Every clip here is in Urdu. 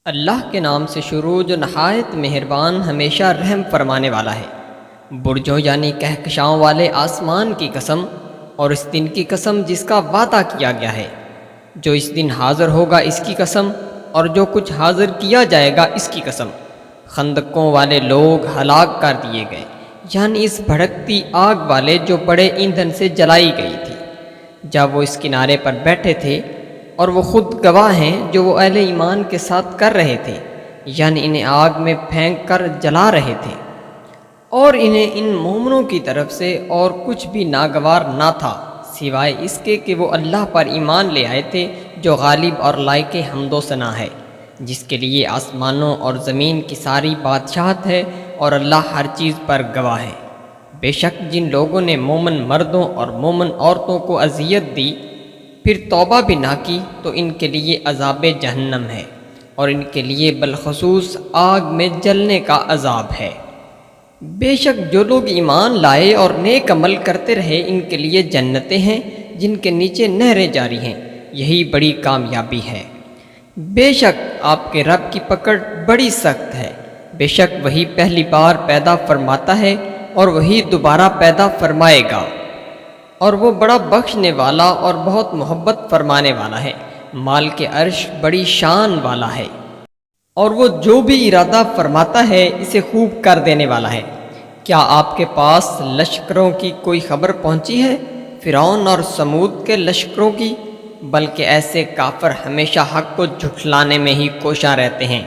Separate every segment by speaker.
Speaker 1: اللہ کے نام سے شروع جو نہایت مہربان ہمیشہ رحم فرمانے والا ہے۔ برجوں یعنی کہکشاؤں والے آسمان کی قسم، اور اس دن کی قسم جس کا وعدہ کیا گیا ہے، جو اس دن حاضر ہوگا اس کی قسم، اور جو کچھ حاضر کیا جائے گا اس کی قسم۔ خندقوں والے لوگ ہلاک کر دیے گئے، یعنی اس بھڑکتی آگ والے جو بڑے ایندھن سے جلائی گئی تھی، جب وہ اس کنارے پر بیٹھے تھے، اور وہ خود گواہ ہیں جو وہ اہل ایمان کے ساتھ کر رہے تھے، یعنی انہیں آگ میں پھینک کر جلا رہے تھے، اور انہیں ان مومنوں کی طرف سے اور کچھ بھی ناگوار نہ تھا سوائے اس کے کہ وہ اللہ پر ایمان لے آئے تھے، جو غالب اور لائق حمد و ثنا ہے، جس کے لیے آسمانوں اور زمین کی ساری بادشاہت ہے، اور اللہ ہر چیز پر گواہ ہے۔ بے شک جن لوگوں نے مومن مردوں اور مومن عورتوں کو اذیت دی پھر توبہ بھی نہ کی تو ان کے لیے عذاب جہنم ہے، اور ان کے لیے بالخصوص آگ میں جلنے کا عذاب ہے۔ بے شک جو لوگ ایمان لائے اور نیک عمل کرتے رہے ان کے لیے جنتیں ہیں جن کے نیچے نہریں جاری ہیں، یہی بڑی کامیابی ہے۔ بے شک آپ کے رب کی پکڑ بڑی سخت ہے، بے شک وہی پہلی بار پیدا فرماتا ہے اور وہی دوبارہ پیدا فرمائے گا، اور وہ بڑا بخشنے والا اور بہت محبت فرمانے والا ہے۔ مال کے عرش بڑی شان والا ہے، اور وہ جو بھی ارادہ فرماتا ہے اسے خوب کر دینے والا ہے۔ کیا آپ کے پاس لشکروں کی کوئی خبر پہنچی ہے؟ فرعون اور سمود کے لشکروں کی؟ بلکہ ایسے کافر ہمیشہ حق کو جھٹلانے میں ہی کوشاں رہتے ہیں،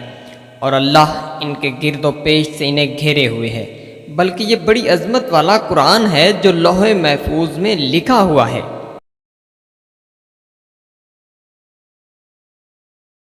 Speaker 1: اور اللہ ان کے گرد و پیش سے انہیں گھیرے ہوئے ہے۔ بلکہ یہ بڑی عظمت والا قرآن ہے جو لوح محفوظ میں لکھا ہوا ہے۔